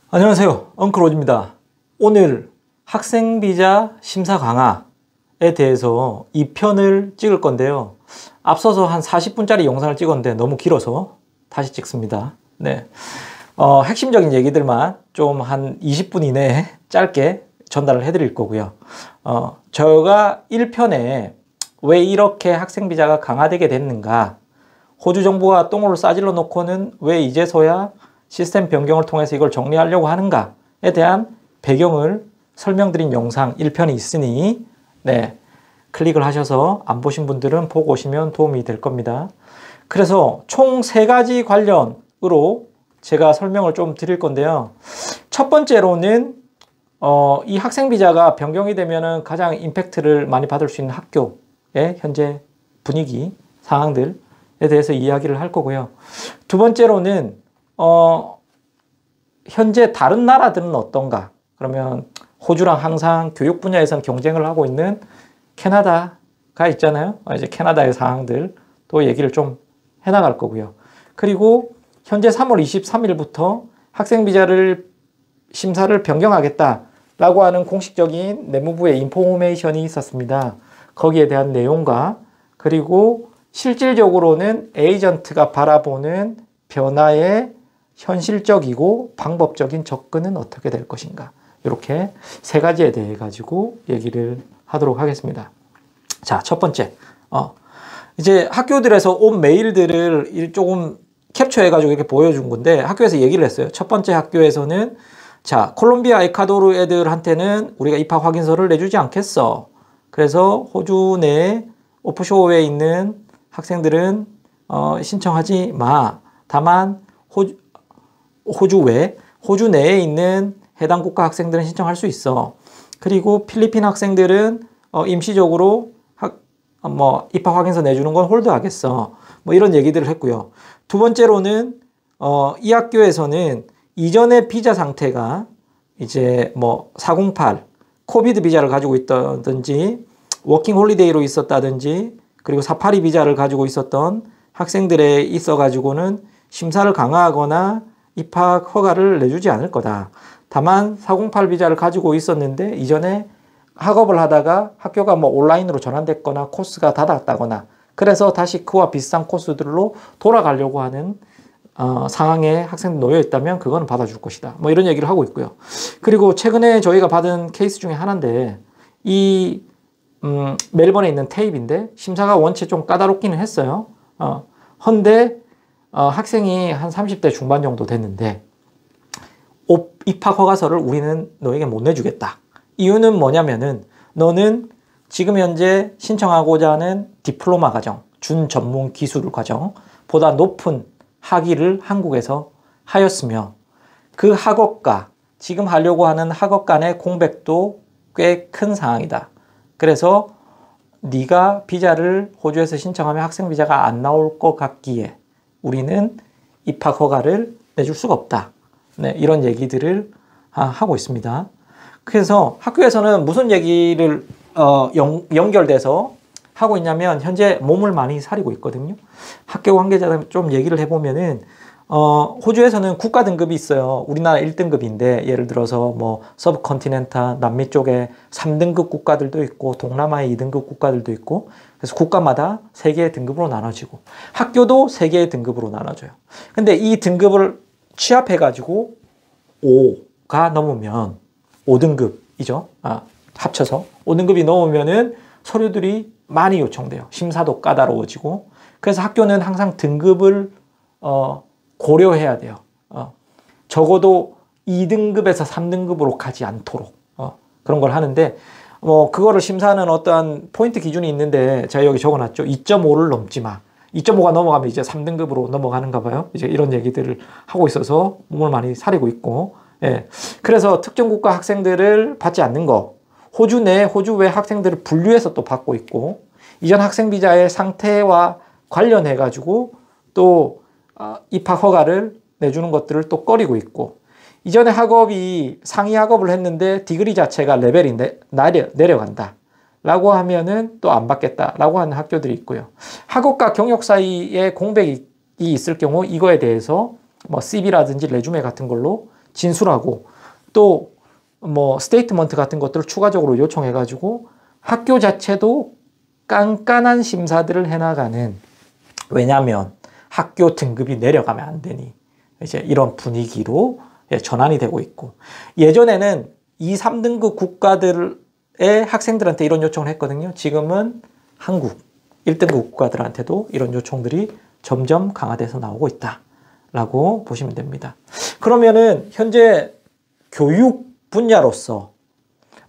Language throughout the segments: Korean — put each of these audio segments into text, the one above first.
안녕하세요. 엉클로즈입니다. 오늘 학생비자 심사 강화에 대해서 2편을 찍을 건데요. 앞서서 한 40분짜리 영상을 찍었는데 너무 길어서 다시 찍습니다. 네. 핵심적인 얘기들만 좀 한 20분 이내에 짧게 전달을 해드릴 거고요. 제가 1편에 왜 이렇게 학생비자가 강화되게 됐는가, 호주 정부가 똥을 싸질러 놓고는 왜 이제서야 시스템 변경을 통해서 이걸 정리하려고 하는가에 대한 배경을 설명드린 영상 1편이 있으니 클릭을 하셔서 안 보신 분들은 보고 오시면 도움이 될 겁니다. 그래서 총 3가지 관련으로 제가 설명을 좀 드릴 건데요. 첫 번째로는 이 학생비자가 변경이 되면은 가장 임팩트를 많이 받을 수 있는 학교의 현재 분위기, 상황들에 대해서 이야기를 할 거고요. 두 번째로는 현재 다른 나라들은 어떤가? 그러면 호주랑 항상 교육 분야에서는 경쟁을 하고 있는 캐나다가 있잖아요. 이제 캐나다의 상황들 또 얘기를 좀 해나갈 거고요. 그리고 현재 3월 23일부터 학생비자를 심사를 변경하겠다라고 하는 공식적인 내무부의 인포메이션이 있었습니다. 거기에 대한 내용과 그리고 실질적으로는 에이전트가 바라보는 변화의 현실적이고 방법적인 접근은 어떻게 될 것인가, 이렇게 3가지에 대해 가지고 얘기를 하도록 하겠습니다. 자, 첫 번째, 이제 학교들에서 온 메일들을 조금 캡처해 가지고 이렇게 보여준 건데, 학교에서 얘기를 했어요. 첫 번째 학교에서는 자, 콜롬비아, 에콰도르 애들한테는 우리가 입학 확인서를 내주지 않겠어. 그래서 호주 내 오프쇼어에 있는 학생들은 신청하지 마. 다만 호주 내에 있는 해당 국가 학생들은 신청할 수 있어. 그리고 필리핀 학생들은 임시적으로 입학 확인서 내주는 건 홀드하겠어. 뭐 이런 얘기들을 했고요. 두 번째로는 이 학교에서는 이전의 비자 상태가 이제 408 코비드 비자를 가지고 있다든지 워킹 홀리데이로 있었다든지 그리고 482 비자를 가지고 있었던 학생들에 있어 가지고는 심사를 강화하거나 입학 허가를 내주지 않을 거다. 다만 408 비자를 가지고 있었는데 이전에 학업을 하다가 학교가 온라인으로 전환됐거나 코스가 닫았다거나 그래서 다시 그와 비슷한 코스들로 돌아가려고 하는 상황에 학생들 놓여 있다면 그거는 받아줄 것이다. 이런 얘기를 하고 있고요. 그리고 최근에 저희가 받은 케이스 중에 하나인데 이 멜번에 있는 테이프인데 심사가 원체 좀 까다롭기는 했어요. 헌데 학생이 한 30대 중반 정도 됐는데 입학 허가서를 우리는 너에게 못 내주겠다. 이유는 뭐냐면은 너는 지금 현재 신청하고자 하는 디플로마 과정, 준전문 기술 과정보다 높은 학위를 한국에서 하였으며 그 학업과 지금 하려고 하는 학업 간의 공백도 꽤 큰 상황이다. 그래서 네가 비자를 호주에서 신청하면 학생 비자가 안 나올 것 같기에 우리는 입학 허가를 내줄 수가 없다. 이런 얘기들을 하고 있습니다. 그래서 학교에서는 무슨 얘기를 연결돼서 하고 있냐면 현재 몸을 많이 사리고 있거든요. 학교 관계자들 좀 얘기를 해보면은 호주에서는 국가 등급이 있어요. 우리나라 1등급인데 예를 들어서 서브컨티넨탈 남미 쪽에 3등급 국가들도 있고 동남아의 2등급 국가들도 있고 그래서 국가마다 3개의 등급으로 나눠지고 학교도 3개의 등급으로 나눠져요. 근데 이 등급을 취합해 가지고 5가 넘으면 5등급이죠. 합쳐서 5등급이 넘으면은 서류들이 많이 요청돼요. 심사도 까다로워지고 그래서 학교는 항상 등급을 고려해야 돼요. 적어도 2등급에서 3등급으로 가지 않도록 그런 걸 하는데 그거를 심사하는 어떠한 포인트 기준이 있는데 제가 여기 적어놨죠. 2.5를 넘지 마. 2.5가 넘어가면 이제 3등급으로 넘어가는가 봐요. 이제 이런 얘기들을 하고 있어서 몸을 많이 사리고 있고, 그래서 특정 국가 학생들을 받지 않는 거, 호주 내, 호주 외 학생들을 분류해서 또 받고 있고, 이전 학생 비자의 상태와 관련해 가지고 또 입학 허가를 내주는 것들을 또 꺼리고 있고, 이전에 학업이 상위 학업을 했는데 디그리 자체가 레벨이 내려간다 라고 하면은 또 안 받겠다 라고 하는 학교들이 있고요. 학업과 경력 사이에 공백이 있을 경우 이거에 대해서 CV라든지 레주메 같은 걸로 진술하고 또 뭐 스테이트먼트 같은 것들을 추가적으로 요청해가지고 학교 자체도 깐깐한 심사들을 해나가는, 왜냐하면 학교 등급이 내려가면 안 되니 이제 이런 분위기로 전환이 되고 있고, 예전에는 2, 3등급 국가들의 학생들한테 이런 요청을 했거든요. 지금은 한국 1등급 국가들한테도 이런 요청들이 점점 강화돼서 나오고 있다라고 보시면 됩니다. 그러면은 현재 교육 분야로서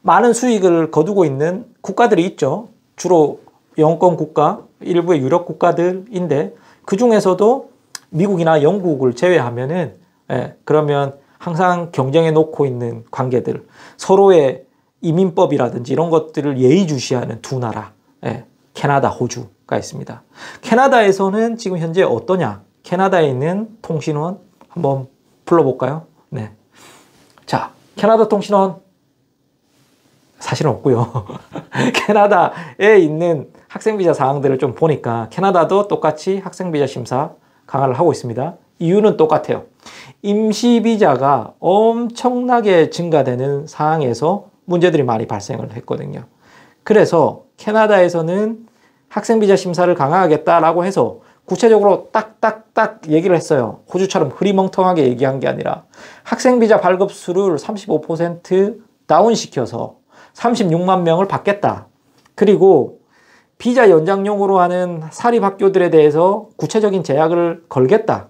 많은 수익을 거두고 있는 국가들이 있죠. 주로 영권 국가, 일부의 유럽 국가들인데 그 중에서도 미국이나 영국을 제외하면은 그러면 항상 경쟁해 놓고 있는 관계들, 서로의 이민법이라든지 이런 것들을 예의주시하는 두 나라, 캐나다, 호주가 있습니다. 캐나다에서는 지금 현재 어떠냐? 캐나다에 있는 통신원 한번 불러볼까요? 네. 자, 캐나다 통신원 사실은 없고요. 캐나다에 있는 학생비자 사항들을 좀 보니까 캐나다도 똑같이 학생비자 심사 강화를 하고 있습니다. 이유는 똑같아요. 임시비자가 엄청나게 증가되는 상황에서 문제들이 많이 발생을 했거든요. 그래서 캐나다에서는 학생비자 심사를 강화하겠다라고 해서 구체적으로 딱딱딱 얘기를 했어요. 호주처럼 흐리멍텅하게 얘기한 게 아니라 학생비자 발급수를 35% 다운시켜서 36만 명을 받겠다. 그리고 비자 연장용으로 하는 사립학교들에 대해서 구체적인 제약을 걸겠다.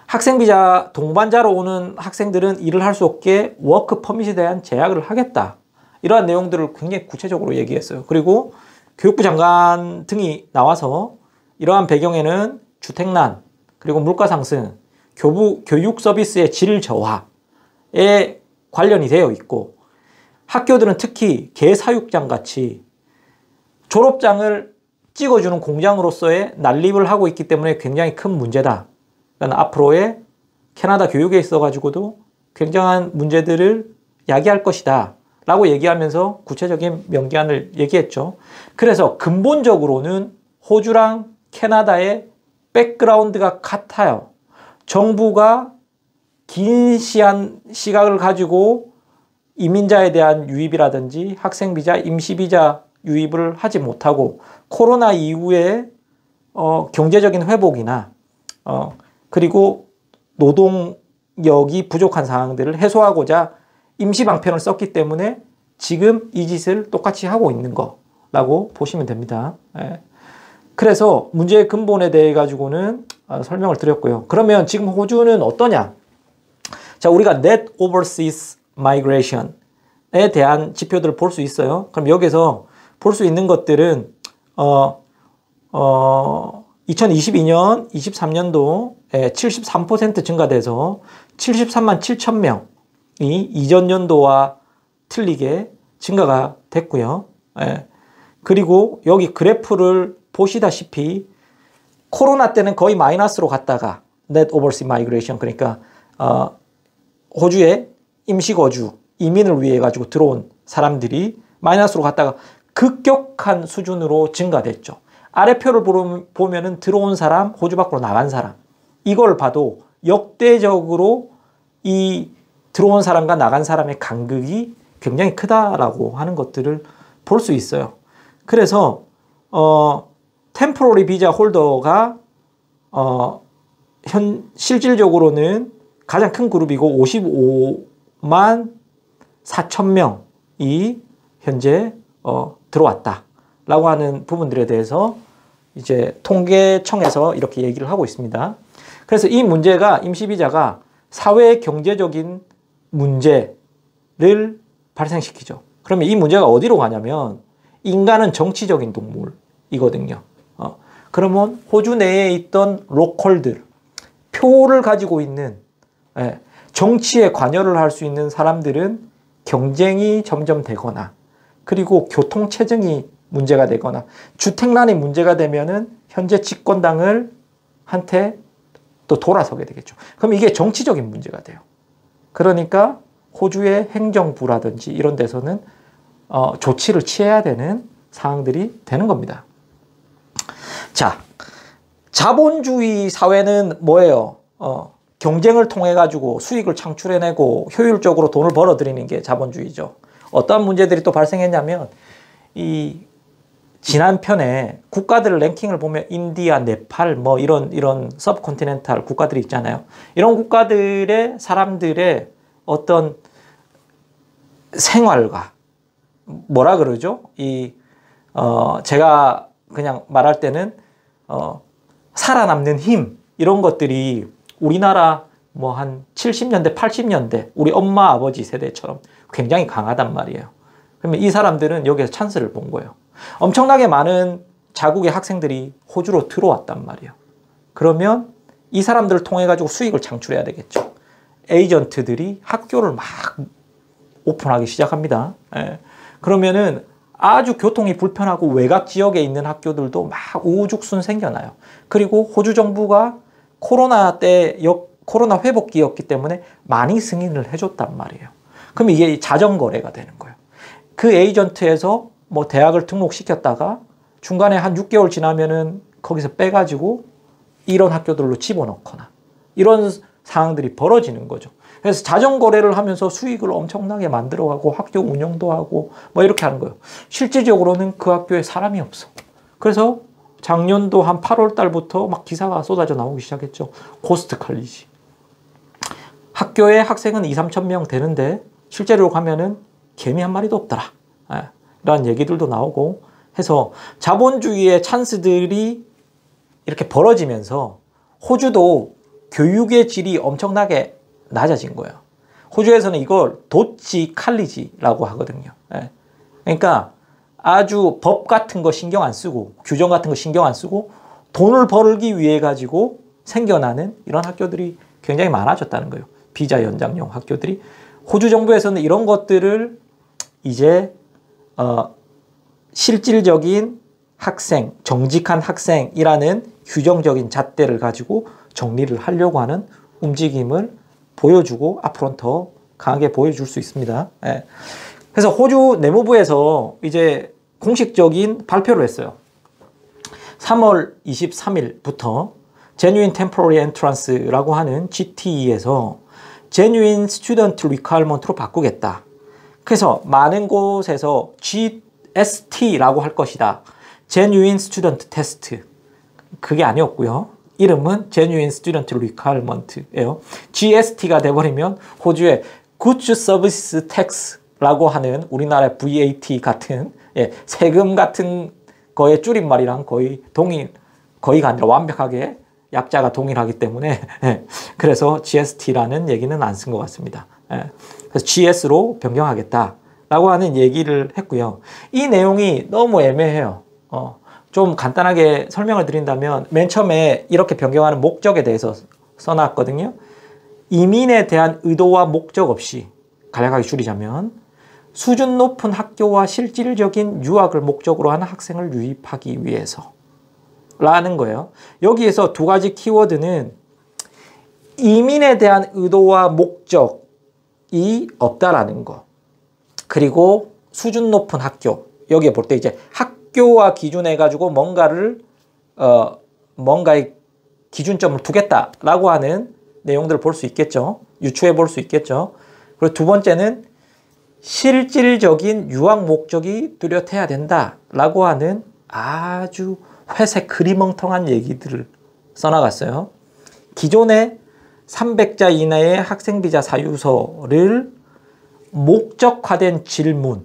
학생비자 동반자로 오는 학생들은 일을 할 수 없게 워크 퍼밋에 대한 제약을 하겠다. 이러한 내용들을 굉장히 구체적으로 얘기했어요. 그리고 교육부 장관 등이 나와서 이러한 배경에는 주택난, 그리고 물가 상승, 교육 서비스의 질 저하에 관련이 되어 있고, 학교들은 특히 개사육장 같이 졸업장을 찍어주는 공장으로서의 난립을 하고 있기 때문에 굉장히 큰 문제다. 그러니까 앞으로의 캐나다 교육에 있어가지고도 굉장한 문제들을 야기할 것이다 라고 얘기하면서 구체적인 명기한을 얘기했죠. 그래서 근본적으로는 호주랑 캐나다의 백그라운드가 같아요. 정부가 긴 시각을 가지고 이민자에 대한 유입이라든지 학생비자, 임시비자 유입을 하지 못하고 코로나 이후에 경제적인 회복이나 그리고 노동력이 부족한 상황들을 해소하고자 임시방편을 썼기 때문에 지금 이 짓을 똑같이 하고 있는 거라고 보시면 됩니다. 그래서 문제의 근본에 대해 가지고는 설명을 드렸고요. 그러면 지금 호주는 어떠냐? 자, 우리가 Net Overseas Migration에 대한 지표들을 볼 수 있어요. 그럼 여기서 볼 수 있는 것들은 2022년, 23년도에 73% 증가돼서 73만 7천 명이 이전 연도와 틀리게 증가가 됐고요. 그리고 여기 그래프를 보시다시피 코로나 때는 거의 마이너스로 갔다가 Net Overseas Migration, 그러니까 호주에 임시거주, 이민을 위해 가지고 들어온 사람들이 마이너스로 갔다가 급격한 수준으로 증가됐죠. 아래표를 보면은 들어온 사람, 호주 밖으로 나간 사람, 이걸 봐도 역대적으로 이 들어온 사람과 나간 사람의 간극이 굉장히 크다라고 하는 것들을 볼 수 있어요. 그래서 템포러리 비자 홀더가 실질적으로는 가장 큰 그룹이고 55만 4천 명이 현재 들어왔다라고 하는 부분들에 대해서 이제 통계청에서 이렇게 얘기를 하고 있습니다. 그래서 이 문제가, 임시비자가 사회 경제적인 문제를 발생시키죠. 그러면 이 문제가 어디로 가냐면 인간은 정치적인 동물이거든요. 그러면 호주 내에 있던 로컬들, 표를 가지고 있는, 정치에 관여를 할 수 있는 사람들은 경쟁이 점점 되거나, 그리고 교통체증이 문제가 되거나, 주택난이 문제가 되면은 현재 집권당을 한테 또 돌아서게 되겠죠. 그럼 이게 정치적인 문제가 돼요. 그러니까 호주의 행정부라든지 이런 데서는 조치를 취해야 되는 상황들이 되는 겁니다. 자, 자본주의 사회는 뭐예요? 경쟁을 통해 가지고 수익을 창출해내고 효율적으로 돈을 벌어들이는 게 자본주의죠. 어떠한 문제들이 또 발생했냐면 이 지난 편에 국가들 랭킹을 보면 인디아, 네팔 뭐 이런 서브컨티넨탈 국가들이 있잖아요. 이런 국가들의 사람들의 어떤 생활과 뭐라 그러죠? 제가 그냥 말할 때는 살아남는 힘 이런 것들이 우리나라 뭐 한 70년대, 80년대 우리 엄마 아버지 세대처럼 굉장히 강하단 말이에요. 그러면 이 사람들은 여기에서 찬스를 본 거예요. 엄청나게 많은 자국의 학생들이 호주로 들어왔단 말이에요. 그러면 이 사람들을 통해 가지고 수익을 창출해야 되겠죠. 에이전트들이 학교를 막 오픈하기 시작합니다. 예. 그러면은 아주 교통이 불편하고 외곽 지역에 있는 학교들도 막 우후죽순 생겨나요. 그리고 호주 정부가 코로나 회복기였기 때문에 많이 승인을 해줬단 말이에요. 그럼 이게 자전거래가 되는 거예요. 그 에이전트에서 뭐 대학을 등록시켰다가 중간에 한 6개월 지나면은 거기서 빼가지고 이런 학교들로 집어넣거나 이런 상황들이 벌어지는 거죠. 그래서 자전거래를 하면서 수익을 엄청나게 만들어가고 학교 운영도 하고 뭐 이렇게 하는 거예요. 실질적으로는 그 학교에 사람이 없어. 그래서 작년도 한 8월 달부터 막 기사가 쏟아져 나오기 시작했죠. 고스트 칼리지. 학교에 학생은 2, 3천 명 되는데 실제로 가면은 개미 한 마리도 없더라. 이런 얘기들도 나오고 해서 자본주의의 찬스들이 이렇게 벌어지면서 호주도 교육의 질이 엄청나게 낮아진 거예요. 호주에서는 이걸 도치 칼리지라고 하거든요. 그러니까 아주 법 같은 거 신경 안 쓰고 규정 같은 거 신경 안 쓰고 돈을 벌기 위해 가지고 생겨나는 이런 학교들이 굉장히 많아졌다는 거예요. 비자 연장용 학교들이. 호주 정부에서는 이런 것들을 이제 실질적인 학생, 정직한 학생이라는 규정적인 잣대를 가지고 정리를 하려고 하는 움직임을 보여주고 앞으로는 더 강하게 보여줄 수 있습니다. 그래서 호주 내무부에서 이제 공식적인 발표를 했어요. 3월 23일부터 Genuine Temporary Entrance라고 하는 GTE에서 Genuine Student Requirement로 바꾸겠다. 그래서 많은 곳에서 GST라고 할 것이다. Genuine Student Test. 그게 아니었고요. 이름은 Genuine Student Requirement예요. GST가 돼버리면 호주의 Goods Service Tax라고 하는 우리나라의 VAT 같은 세금 같은 거의 줄임말이랑 거의 거의가 아니라 완벽하게 약자가 동일하기 때문에 그래서 GST라는 얘기는 안 쓴 것 같습니다. 그래서 GS로 변경하겠다라고 하는 얘기를 했고요. 이 내용이 너무 애매해요. 좀 간단하게 설명을 드린다면 맨 처음에 이렇게 변경하는 목적에 대해서 써놨거든요. 이민에 대한 의도와 목적 없이 간략하게 줄이자면 수준 높은 학교와 실질적인 유학을 목적으로 하는 학생을 유입하기 위해서 라는 거예요. 여기에서 두 가지 키워드는 이민에 대한 의도와 목적이 없다라는 거. 그리고 수준 높은 학교. 여기에 볼 때 이제 학교와 기준해 가지고 뭔가의 기준점을 두겠다라고 하는 내용들을 볼 수 있겠죠. 유추해 볼 수 있겠죠. 그리고 두 번째는 실질적인 유학 목적이 뚜렷해야 된다라고 하는 아주 회색 그리멍텅한 얘기들을 써나갔어요. 기존의 300자 이내의 학생비자 사유서를 목적화된 질문,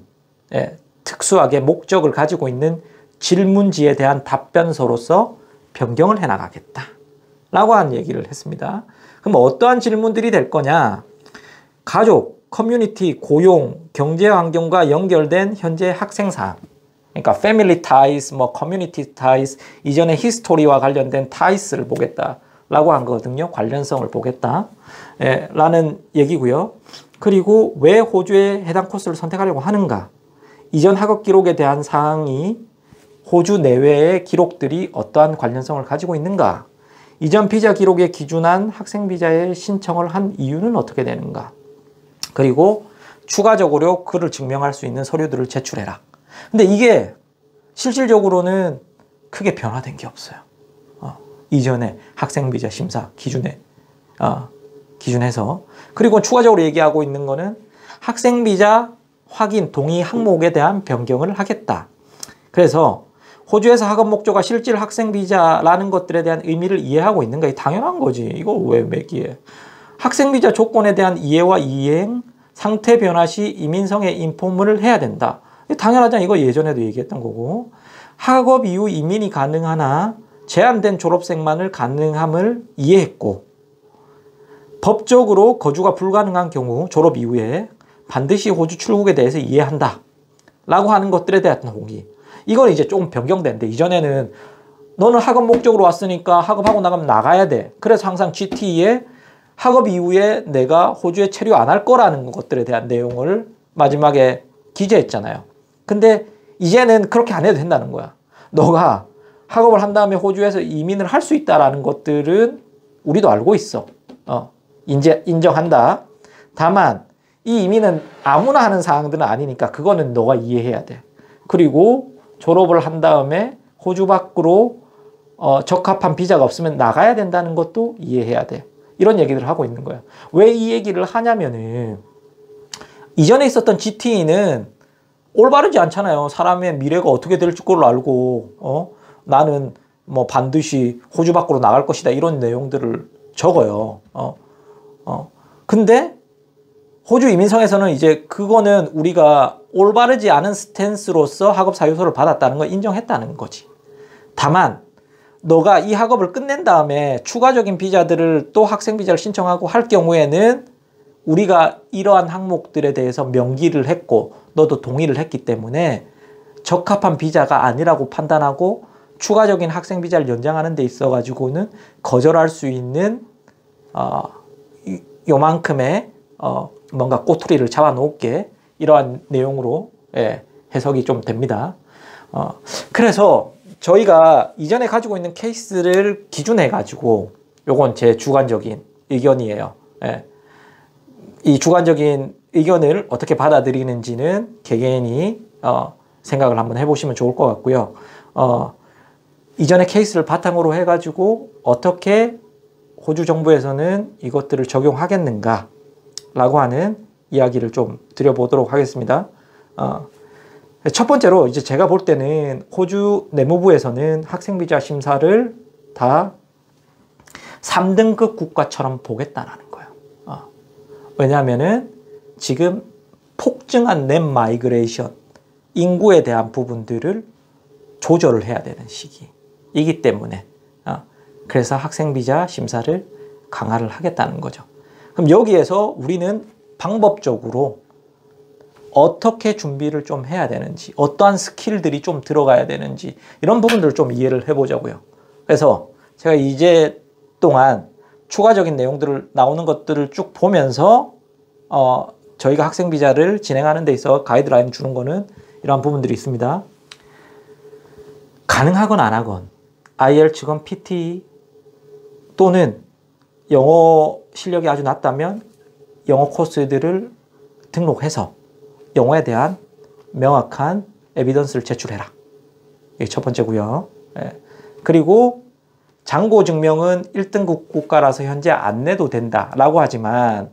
특수하게 목적을 가지고 있는 질문지에 대한 답변서로서 변경을 해나가겠다 라고 하는 얘기를 했습니다. 그럼 어떠한 질문들이 될 거냐? 가족, 커뮤니티, 고용, 경제환경과 연결된 현재 학생사항, 그러니까 family ties, community ties, 이전의 히스토리와 관련된 ties를 보겠다라고 한 거거든요. 관련성을 보겠다 라는 얘기고요. 그리고 왜 호주에 해당 코스를 선택하려고 하는가? 이전 학업 기록에 대한 사항이 호주 내외의 기록들이 어떠한 관련성을 가지고 있는가? 이전 비자 기록에 기준한 학생 비자에 신청을 한 이유는 어떻게 되는가? 그리고 추가적으로 그를 증명할 수 있는 서류들을 제출해라. 근데 이게 실질적으로는 크게 변화된 게 없어요. 이전에 학생 비자 심사 기준에 기준해서. 그리고 추가적으로 얘기하고 있는 거는 학생비자 확인 동의 항목에 대한 변경을 하겠다. 그래서 호주에서 학업 목적과 실질 학생비자라는 것들에 대한 의미를 이해하고 있는가? 이 당연한 거지. 이거 왜 매기해? 학생비자 조건에 대한 이해와 이행, 상태 변화 시 이민성에 인포문을 해야 된다. 당연하잖아. 이거 예전에도 얘기했던 거고. 학업 이후 이민이 가능하나 제한된 졸업생만을 가능함을 이해했고, 법적으로 거주가 불가능한 경우 졸업 이후에 반드시 호주 출국에 대해서 이해한다 라고 하는 것들에 대한 동의. 이건 이제 조금 변경된데, 이전에는 너는 학업 목적으로 왔으니까 학업하고 나가면 나가야 돼. 그래서 항상 GT에 학업 이후에 내가 호주에 체류 안 할 거라는 것들에 대한 내용을 마지막에 기재했잖아요. 근데 이제는 그렇게 안 해도 된다는 거야. 너가 학업을 한 다음에 호주에서 이민을 할 수 있다라는 것들은 우리도 알고 있어. 인정한다. 다만 이 이민은 아무나 하는 사항들은 아니니까 그거는 너가 이해해야 돼. 그리고 졸업을 한 다음에 호주 밖으로 적합한 비자가 없으면 나가야 된다는 것도 이해해야 돼. 이런 얘기를 하고 있는 거야. 왜 이 얘기를 하냐면은 이전에 있었던 GT는 올바르지 않잖아요. 사람의 미래가 어떻게 될 걸 알고 나는 뭐 반드시 호주 밖으로 나갈 것이다 이런 내용들을 적어요. 근데 호주 이민성에서는 이제 그거는 우리가 올바르지 않은 스탠스로서 학업 사유서를 받았다는 걸 인정했다는 거지. 다만 너가 이 학업을 끝낸 다음에 추가적인 비자들을 또 학생 비자를 신청하고 할 경우에는 우리가 이러한 항목들에 대해서 명기를 했고 너도 동의를 했기 때문에 적합한 비자가 아니라고 판단하고 추가적인 학생 비자를 연장하는 데 있어 가지고는 거절할 수 있는 요만큼의 뭔가 꼬투리를 잡아 놓을게, 이러한 내용으로 해석이 좀 됩니다. 그래서 저희가 이전에 가지고 있는 케이스를 기준해 가지고, 요건 제 주관적인 의견이에요. 이 주관적인 의견을 어떻게 받아들이는지는 개개인이 생각을 한번 해보시면 좋을 것 같고요. 이전의 케이스를 바탕으로 해가지고 어떻게 호주 정부에서는 이것들을 적용하겠는가 라고 하는 이야기를 좀 드려보도록 하겠습니다. 첫 번째로 이제 제가 볼 때는 호주 내무부에서는 학생비자 심사를 다 3등급 국가처럼 보겠다라는 거예요. 왜냐하면은 지금 폭증한 넷 마이그레이션, 인구에 대한 부분들을 조절을 해야 되는 시기이기 때문에 그래서 학생비자 심사를 강화를 하겠다는 거죠. 그럼 여기에서 우리는 방법적으로 어떻게 준비를 좀 해야 되는지, 어떠한 스킬들이 좀 들어가야 되는지 이런 부분들을 좀 이해를 해보자고요. 그래서 제가 이제 동안 추가적인 내용들을 나오는 것들을 쭉 보면서 저희가 학생비자를 진행하는 데 있어 가이드라인 주는 거는 이러한 부분들이 있습니다. 가능하건 안 하건 IELTS건 PT 또는 영어 실력이 아주 낮다면 영어 코스들을 등록해서 영어에 대한 명확한 에비던스를 제출해라. 이게 첫 번째고요. 그리고 장고 증명은 1등급 국가라서 현재 안 내도 된다라고 하지만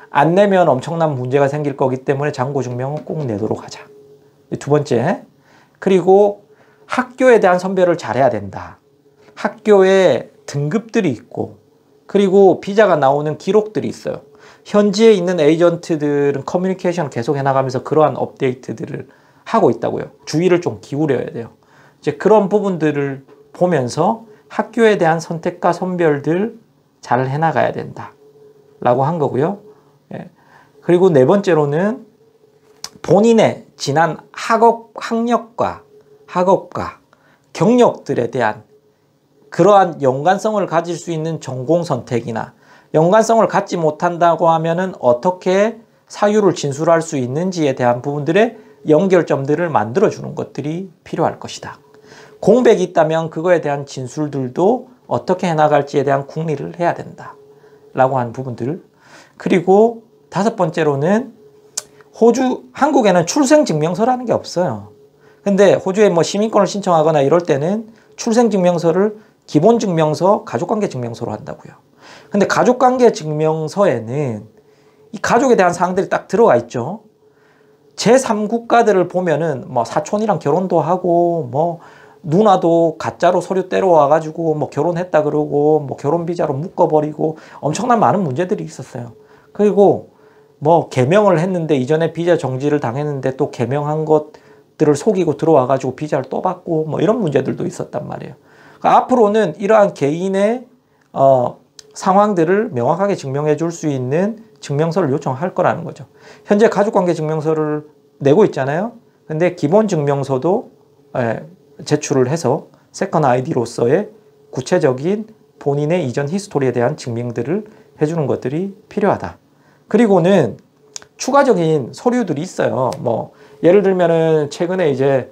안 내면 엄청난 문제가 생길 거기 때문에 장고 증명은 꼭 내도록 하자. 두 번째, 그리고 학교에 대한 선별을 잘해야 된다. 학교에 등급들이 있고 그리고 비자가 나오는 기록들이 있어요. 현지에 있는 에이전트들은 커뮤니케이션을 계속 해나가면서 그러한 업데이트들을 하고 있다고요. 주의를 좀 기울여야 돼요. 이제 그런 부분들을 보면서 학교에 대한 선택과 선별들 잘 해나가야 된다 라고 한 거고요. 그리고 네 번째로는 본인의 지난 학업과 경력들에 대한 그러한 연관성을 가질 수 있는 전공 선택이나 연관성을 갖지 못한다고 하면은 어떻게 사유를 진술할 수 있는지에 대한 부분들의 연결점들을 만들어주는 것들이 필요할 것이다. 공백이 있다면 그거에 대한 진술들도 어떻게 해나갈지에 대한 궁리를 해야 된다 라고 하는 부분들. 그리고 다섯 번째로는 한국에는 출생증명서라는 게 없어요. 근데 호주에 뭐 시민권을 신청하거나 이럴 때는 출생증명서를 기본증명서, 가족관계증명서로 한다고요. 근데 가족관계 증명서에는 이 가족에 대한 사항들이 딱 들어가 있죠. 제3국가들을 보면은 뭐 사촌이랑 결혼도 하고 뭐 누나도 가짜로 서류 떼러와 가지고 뭐 결혼했다 그러고 뭐 결혼 비자로 묶어버리고 엄청난 많은 문제들이 있었어요. 그리고 뭐 개명을 했는데 이전에 비자 정지를 당했는데 또 개명한 것들을 속이고 들어와 가지고 비자를 또 받고 뭐 이런 문제들도 있었단 말이에요. 그러니까 앞으로는 이러한 개인의 상황들을 명확하게 증명해 줄 수 있는 증명서를 요청할 거라는 거죠. 현재 가족관계 증명서를 내고 있잖아요. 근데 기본 증명서도 제출을 해서 세컨 아이디로서의 구체적인 본인의 이전 히스토리에 대한 증명들을 해주는 것들이 필요하다. 그리고는 추가적인 서류들이 있어요. 뭐 예를 들면은 최근에 이제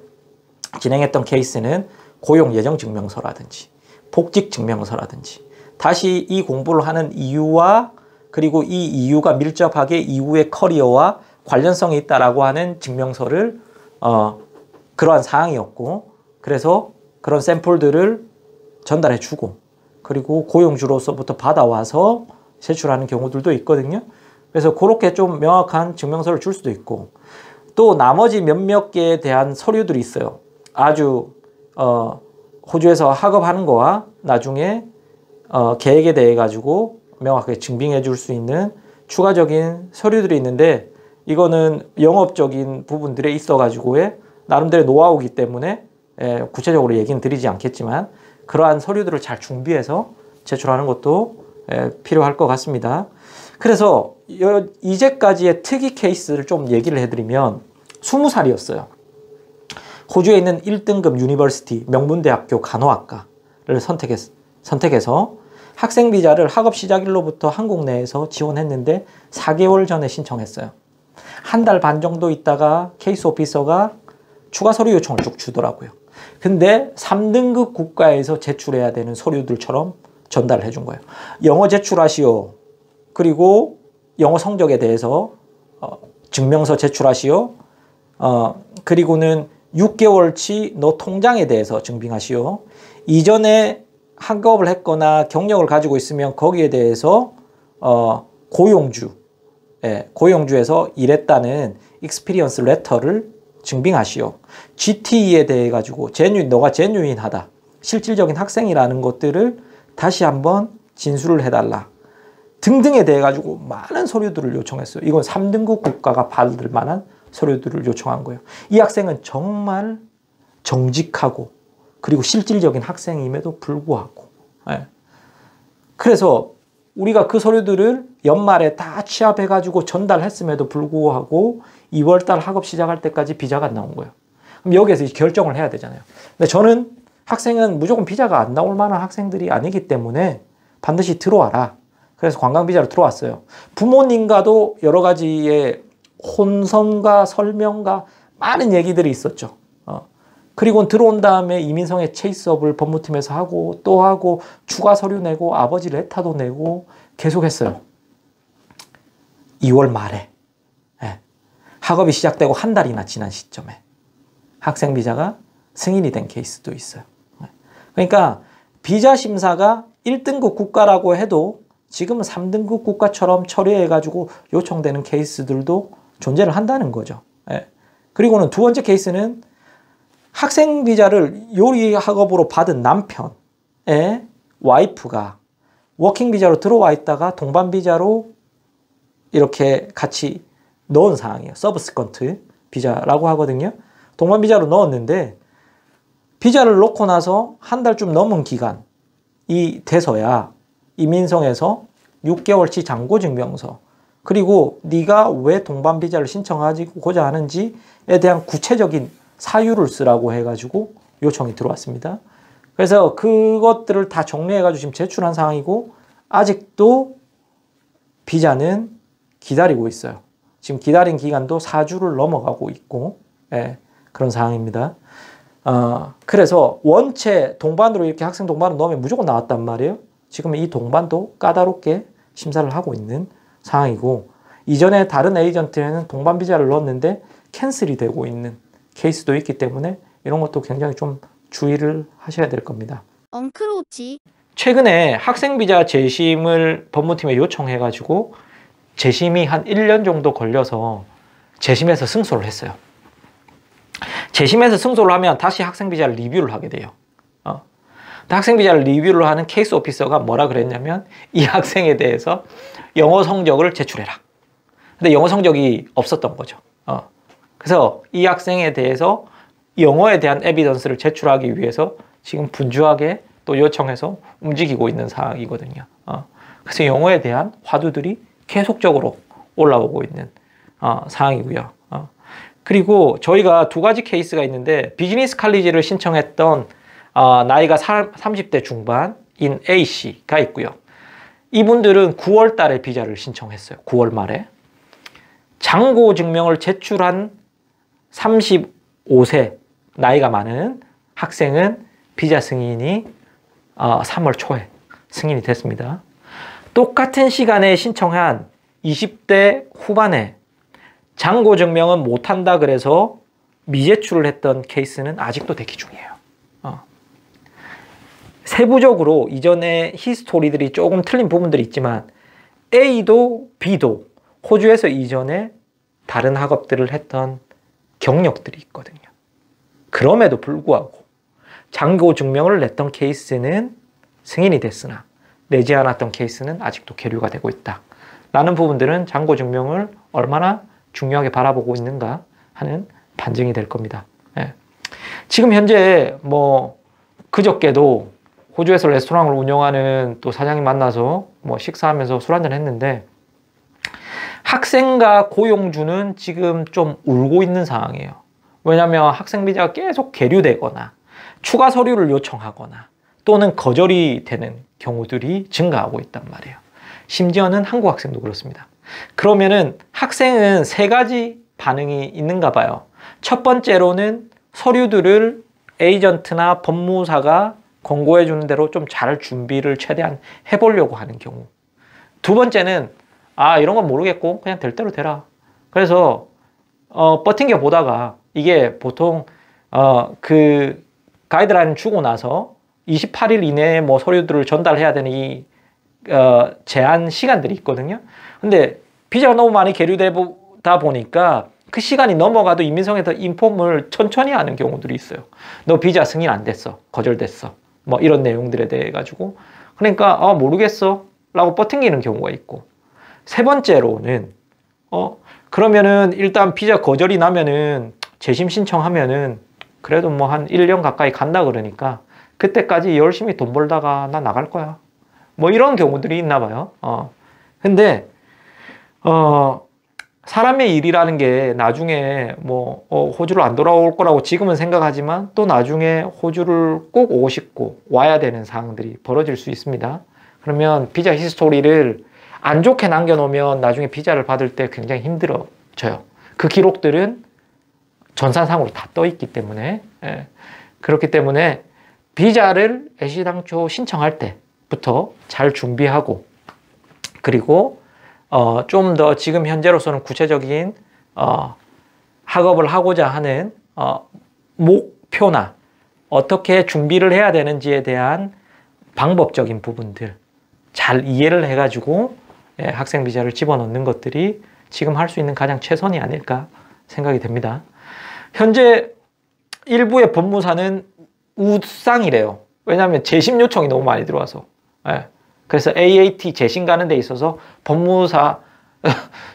진행했던 케이스는 고용 예정 증명서라든지 복직 증명서라든지 다시 이 공부를 하는 이유와 그리고 이 이유가 밀접하게 이후의 커리어와 관련성이 있다라고 하는 증명서를 그러한 사항이었고 그래서 그런 샘플들을 전달해 주고 그리고 고용주로서부터 받아와서 제출하는 경우들도 있거든요. 그래서 그렇게 좀 명확한 증명서를 줄 수도 있고 또 나머지 몇몇 개에 대한 서류들이 있어요. 아주 호주에서 학업하는 거와 나중에 계획에 대해 가지고 명확하게 증빙해 줄 수 있는 추가적인 서류들이 있는데 이거는 영업적인 부분들에 있어 가지고의 나름대로 노하우이기 때문에 구체적으로 얘기는 드리지 않겠지만 그러한 서류들을 잘 준비해서 제출하는 것도 필요할 것 같습니다. 그래서 이제까지의 특이 케이스를 좀 얘기를 해드리면 20살이었어요. 호주에 있는 1등급 유니버시티 명문대학교 간호학과를 선택해서 학생 비자를 학업 시작일로부터 한국 내에서 지원했는데 4개월 전에 신청했어요. 한 달 반 정도 있다가 케이스 오피서가 추가 서류 요청을 쭉 주더라고요. 근데 3등급 국가에서 제출해야 되는 서류들처럼 전달을 해준 거예요. 영어 제출하시오. 그리고 영어 성적에 대해서 증명서 제출하시오. 그리고는 6개월치 너 통장에 대해서 증빙하시오. 이전에 학업을 했거나 경력을 가지고 있으면 거기에 대해서 고용주에서 일했다는 익스피리언스 레터를 증빙하시오. GTE에 대해 가지고 너가 제뉴인하다. 실질적인 학생이라는 것들을 다시 한번 진술을 해달라. 등등에 대해 가지고 많은 서류들을 요청했어요. 이건 3등급 국가가 받을 만한 서류들을 요청한 거예요. 이 학생은 정말 정직하고 그리고 실질적인 학생임에도 불구하고 그래서 우리가 그 서류들을 연말에 다 취합해가지고 전달했음에도 불구하고 2월달 학업 시작할 때까지 비자가 안 나온 거예요. 그럼 여기에서 결정을 해야 되잖아요. 근데 저는 학생은 무조건 비자가 안 나올 만한 학생들이 아니기 때문에 반드시 들어와라. 그래서 관광비자로 들어왔어요. 부모님과도 여러 가지의 혼선과 설명과 많은 얘기들이 있었죠. 그리고 들어온 다음에 이민성의 체이스업을 법무팀에서 하고 또 하고 추가 서류 내고 아버지 레타도 내고 계속했어요. 2월 말에 학업이 시작되고 한 달이나 지난 시점에 학생 비자가 승인이 된 케이스도 있어요. 그러니까 비자 심사가 1등급 국가라고 해도 지금은 3등급 국가처럼 처리해가지고 요청되는 케이스들도 존재를 한다는 거죠. 그리고는 두 번째 케이스는 학생 비자를 요리 학업으로 받은 남편의 와이프가 워킹 비자로 들어와 있다가 동반 비자로 이렇게 같이 넣은 상황이에요. 서브스컨트 비자라고 하거든요. 동반 비자로 넣었는데 비자를 넣고 나서 한 달쯤 넘은 기간이 돼서야 이민성에서 6개월치 잔고 증명서 그리고 네가 왜 동반 비자를 신청하고자 하는지에 대한 구체적인 사유를 쓰라고 해가지고 요청이 들어왔습니다. 그래서 그것들을 다 정리해가지고 지금 제출한 상황이고 아직도 비자는 기다리고 있어요. 지금 기다린 기간도 4주를 넘어가고 있고 그런 상황입니다. 그래서 원체 동반으로 이렇게 학생 동반을 넣으면 무조건 나왔단 말이에요. 지금 이 동반도 까다롭게 심사를 하고 있는 상황이고 이전에 다른 에이전트에는 동반 비자를 넣었는데 캔슬이 되고 있는 케이스도 있기 때문에 이런 것도 굉장히 좀 주의를 하셔야 될 겁니다. 엉클오치 최근에 학생비자 재심을 법무팀에 요청해가지고 재심이 한 1년 정도 걸려서 재심에서 승소를 했어요. 재심에서 승소를 하면 다시 학생비자를 리뷰를 하게 돼요. 학생비자를 리뷰를 하는 케이스 오피서가 뭐라 그랬냐면 이 학생에 대해서 영어 성적을 제출해라. 근데 영어 성적이 없었던 거죠. 그래서 이 학생에 대해서 영어에 대한 에비던스를 제출하기 위해서 지금 분주하게 또 요청해서 움직이고 있는 상황이거든요. 그래서 영어에 대한 화두들이 계속적으로 올라오고 있는 상황이고요. 그리고 저희가 두 가지 케이스가 있는데 비즈니스 칼리지를 신청했던 나이가 30대 중반인 A씨가 있고요. 이분들은 9월 달에 비자를 신청했어요. 9월 말에. 장고 증명을 제출한 35세 나이가 많은 학생은 비자 승인이 3월 초에 승인이 됐습니다. 똑같은 시간에 신청한 20대 후반에 장고 증명은 못한다 그래서 미제출을 했던 케이스는 아직도 대기 중이에요. 세부적으로 이전에 히스토리들이 조금 틀린 부분들이 있지만 A도 B도 호주에서 이전에 다른 학업들을 했던 경력들이 있거든요. 그럼에도 불구하고 장고 증명을 냈던 케이스는 승인이 됐으나 내지 않았던 케이스는 아직도 계류가 되고 있다. 라는 부분들은 장고 증명을 얼마나 중요하게 바라보고 있는가 하는 반증이 될 겁니다. 예. 지금 현재 그저께도 호주에서 레스토랑을 운영하는 또 사장님 만나서 식사하면서 술 한잔 했는데 학생과 고용주는 지금 좀 울고 있는 상황이에요. 왜냐하면 학생 비자가 계속 계류되거나 추가 서류를 요청하거나 또는 거절이 되는 경우들이 증가하고 있단 말이에요. 심지어는 한국 학생도 그렇습니다. 그러면은 학생은 세 가지 반응이 있는가 봐요. 첫 번째로는 서류들을 에이전트나 법무사가 권고해 주는 대로 좀 잘 준비를 최대한 해보려고 하는 경우. 두 번째는 이런 건 모르겠고 그냥 될 대로 되라. 그래서 버팅겨 보다가 이게 보통 그 가이드라인을 주고 나서 28일 이내에 서류들을 전달해야 되는 이 제한 시간들이 있거든요. 근데 비자가 너무 많이 계류되다 보니까 그 시간이 넘어가도 이민성에서 인폼을 천천히 하는 경우들이 있어요. 너 비자 승인 안 됐어. 거절됐어. 이런 내용들에 대해 가지고. 그러니까 모르겠어 라고 버팅기는 경우가 있고. 세 번째로는 그러면은 일단 비자 거절이 나면은 재심 신청하면은 그래도 한 1년 가까이 간다 그러니까 그때까지 열심히 돈 벌다가 나 나갈 거야. 이런 경우들이 있나 봐요. 근데 사람의 일이라는 게 나중에 호주를 안 돌아올 거라고 지금은 생각하지만 또 나중에 호주를 꼭 오고 싶고 와야 되는 상황들이 벌어질 수 있습니다. 그러면 비자 히스토리를 안 좋게 남겨놓으면 나중에 비자를 받을 때 굉장히 힘들어져요. 그 기록들은 전산상으로 다 떠 있기 때문에 그렇기 때문에 비자를 애시당초 신청할 때부터 잘 준비하고 그리고 좀 더 지금 현재로서는 구체적인 학업을 하고자 하는 목표나 어떻게 준비를 해야 되는지에 대한 방법적인 부분들 잘 이해를 해가지고 학생 비자를 집어넣는 것들이 지금 할 수 있는 가장 최선이 아닐까 생각이 됩니다. 현재 일부의 법무사는 우상이래요. 왜냐하면 재심 요청이 너무 많이 들어와서. 그래서 AAT 재심 가는 데 있어서 법무사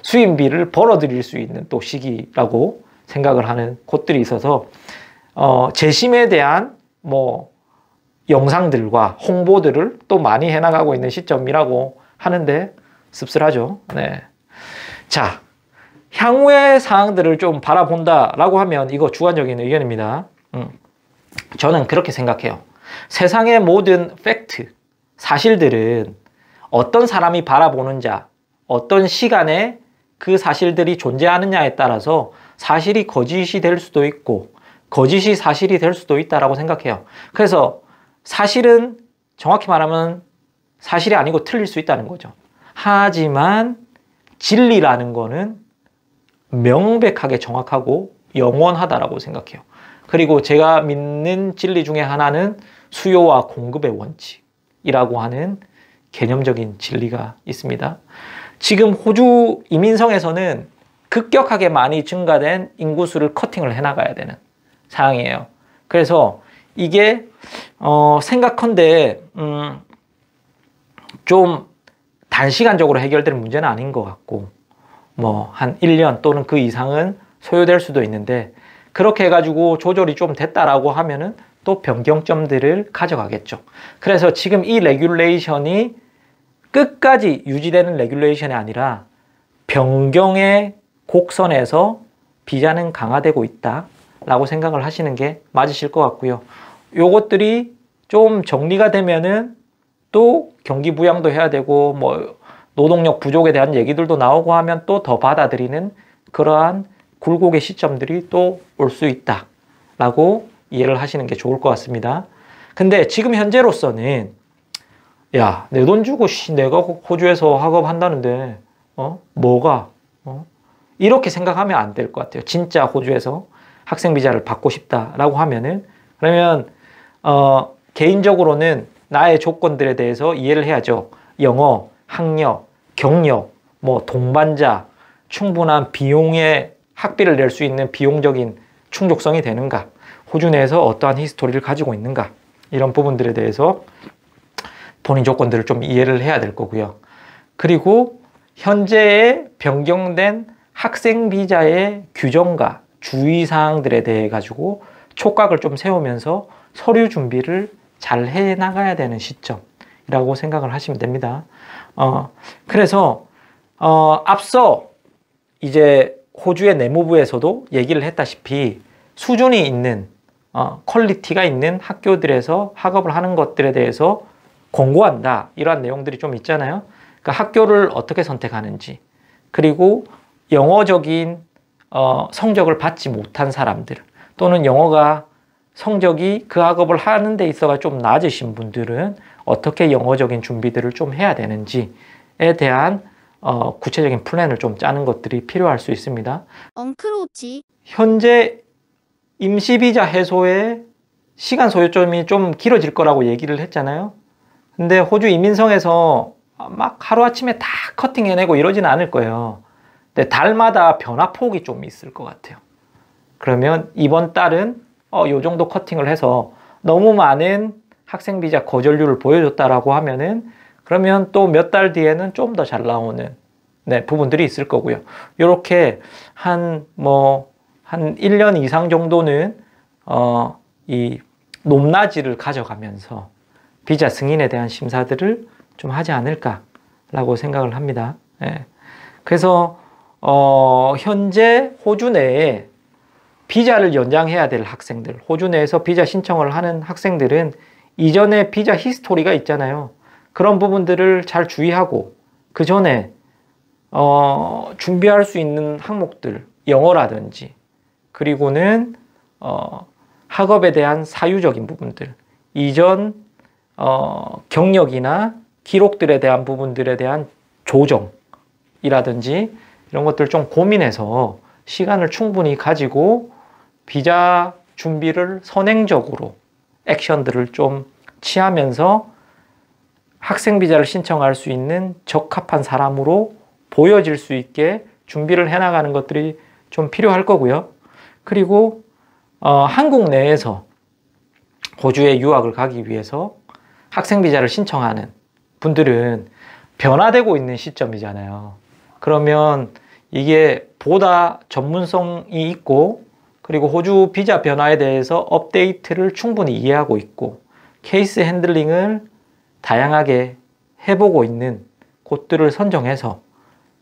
수임비를 벌어들일 수 있는 또 시기라고 생각을 하는 곳들이 있어서 재심에 대한 영상들과 홍보들을 또 많이 해나가고 있는 시점이라고 하는데 씁쓸하죠. 네. 자, 향후의 사항들을 좀 바라본다라고 하면 이거 주관적인 의견입니다. 저는 그렇게 생각해요. 세상의 모든 팩트, 사실들은 어떤 사람이 바라보는 자, 어떤 시간에 그 사실들이 존재하느냐에 따라서 사실이 거짓이 될 수도 있고 거짓이 사실이 될 수도 있다라고 생각해요. 그래서 사실은 정확히 말하면 사실이 아니고 틀릴 수 있다는 거죠. 하지만 진리라는 거는 명백하게 정확하고 영원하다라고 생각해요. 그리고 제가 믿는 진리 중에 하나는 수요와 공급의 원칙이 인구수이라고 하는 개념적인 진리가 있습니다. 지금 호주 이민성에서는 급격하게 많이 증가된 인구수를 커팅을 해나가야 되는 상황이에요. 그래서 이게 생각컨대 좀 단시간적으로 해결될 문제는 아닌 것 같고 뭐 한 1년 또는 그 이상은 소요될 수도 있는데 그렇게 해가지고 조절이 좀 됐다라고 하면은 또 변경점들을 가져가겠죠. 그래서 지금 이 레귤레이션이 끝까지 유지되는 레귤레이션이 아니라 변경의 곡선에서 비자는 강화되고 있다라고 생각을 하시는 게 맞으실 것 같고요. 요것들이 좀 정리가 되면은 또 경기 부양도 해야 되고 뭐 노동력 부족에 대한 얘기들도 나오고 하면 또 더 받아들이는 그러한 굴곡의 시점들이 또 올 수 있다라고 이해를 하시는 게 좋을 것 같습니다. 근데 지금 현재로서는 야, 내 돈 주고 내가 호주에서 학업한다는데 뭐가 이렇게 생각하면 안 될 것 같아요. 진짜 호주에서 학생 비자를 받고 싶다라고 하면은 그러면 개인적으로는 나의 조건들에 대해서 이해를 해야죠. 영어, 학력, 경력, 뭐 동반자, 충분한 비용의 학비를 낼 수 있는 비용적인 충족성이 되는가, 호주 내에서 어떠한 히스토리를 가지고 있는가, 이런 부분들에 대해서 본인 조건들을 좀 이해를 해야 될 거고요. 그리고 현재의 변경된 학생 비자의 규정과 주의사항들에 대해 가지고 촉각을 좀 세우면서 서류 준비를 잘 해나가야 되는 시점이라고 생각을 하시면 됩니다. 그래서 앞서 이제 호주의 내무부에서도 얘기를 했다시피 수준이 있는 퀄리티가 있는 학교들에서 학업을 하는 것들에 대해서 권고한다, 이러한 내용들이 좀 있잖아요. 그러니까 학교를 어떻게 선택하는지, 그리고 영어적인 성적을 받지 못한 사람들 또는 영어가 성적이 그 학업을 하는 데 있어가 좀 낮으신 분들은 어떻게 영어적인 준비들을 좀 해야 되는지에 대한 구체적인 플랜을 좀 짜는 것들이 필요할 수 있습니다. 엉클오치. 현재 임시비자 해소의 시간 소요점이 좀 길어질 거라고 얘기를 했잖아요. 근데 호주 이민성에서 막 하루아침에 다 커팅해내고 이러지는 않을 거예요. 근데 달마다 변화폭이 좀 있을 것 같아요. 그러면 이번 달은 요 정도 커팅을 해서 너무 많은 학생 비자 거절률을 보여줬다라고 하면은 그러면 또 몇 달 뒤에는 좀 더 잘 나오는 부분들이 있을 거고요. 이렇게 한 1년 이상 정도는 이 높낮이를 가져가면서 비자 승인에 대한 심사들을 좀 하지 않을까라고 생각을 합니다. 그래서 현재 호주 내에 비자를 연장해야 될 학생들, 호주 내에서 비자 신청을 하는 학생들은 이전에 비자 히스토리가 있잖아요. 그런 부분들을 잘 주의하고 그 전에 준비할 수 있는 항목들, 영어라든지 그리고는 학업에 대한 사유적인 부분들, 이전 경력이나 기록들에 대한 부분들에 대한 조정이라든지 이런 것들 좀 고민해서 시간을 충분히 가지고 비자 준비를 선행적으로 액션들을 좀 취하면서 학생 비자를 신청할 수 있는 적합한 사람으로 보여질 수 있게 준비를 해나가는 것들이 좀 필요할 거고요. 그리고 한국 내에서 호주에 유학을 가기 위해서 학생 비자를 신청하는 분들은 변화되고 있는 시점이잖아요. 그러면 이게 보다 전문성이 있고 그리고 호주 비자 변화에 대해서 업데이트를 충분히 이해하고 있고 케이스 핸들링을 다양하게 해보고 있는 곳들을 선정해서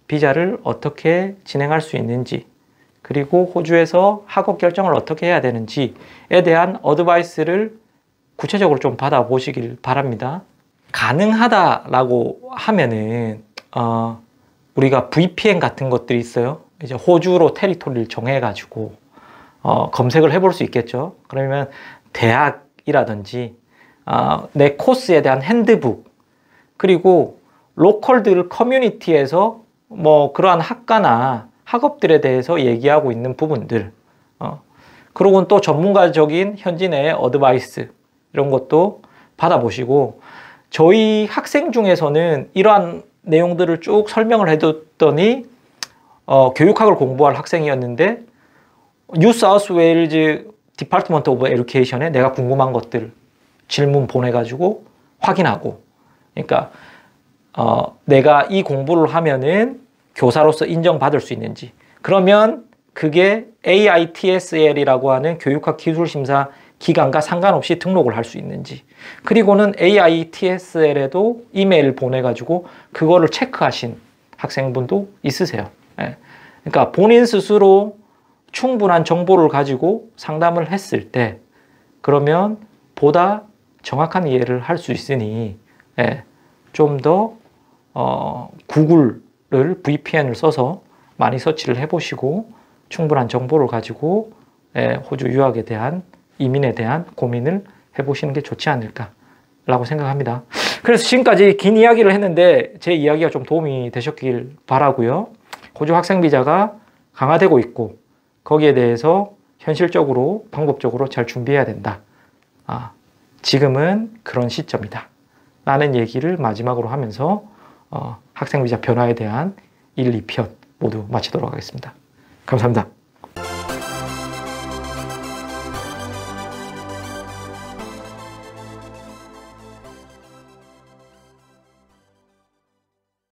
비자를 어떻게 진행할 수 있는지, 그리고 호주에서 학업 결정을 어떻게 해야 되는지에 대한 어드바이스를 구체적으로 좀 받아보시길 바랍니다. 가능하다라고 하면은 우리가 VPN 같은 것들이 있어요. 이제 호주로 테리토리를 정해가지고 검색을 해볼 수 있겠죠. 그러면 대학이라든지 내 코스에 대한 핸드북, 그리고 로컬들 커뮤니티에서 뭐 그러한 학과나 학업들에 대해서 얘기하고 있는 부분들, 그리고는 또 전문가적인 현지 내의 어드바이스 이런 것도 받아보시고, 저희 학생 중에서는 이러한 내용들을 쭉 설명을 해뒀더니 교육학을 공부할 학생이었는데 뉴 사우스 웨일즈 디파트먼트 오브 에듀케이션에 내가 궁금한 것들 질문 보내가지고 확인하고, 그러니까 내가 이 공부를 하면은 교사로서 인정받을 수 있는지, 그러면 그게 AITSL이라고 하는 교육학 기술심사 기간과 상관없이 등록을 할 수 있는지, 그리고는 AITSL에도 이메일 보내가지고 그거를 체크하신 학생분도 있으세요. 예. 그러니까 본인 스스로 충분한 정보를 가지고 상담을 했을 때 그러면 보다 정확한 이해를 할 수 있으니, 예, 좀 더 구글을 VPN을 써서 많이 서치를 해보시고 충분한 정보를 가지고 호주 유학에 대한, 이민에 대한 고민을 해보시는 게 좋지 않을까라고 생각합니다. 그래서 지금까지 긴 이야기를 했는데 제 이야기가 좀 도움이 되셨길 바라고요. 호주 학생 비자가 강화되고 있고 거기에 대해서 현실적으로 방법적으로 잘 준비해야 된다. 지금은 그런 시점이다 라는 얘기를 마지막으로 하면서 학생 비자 변화에 대한 1, 2편 모두 마치도록 하겠습니다. 감사합니다.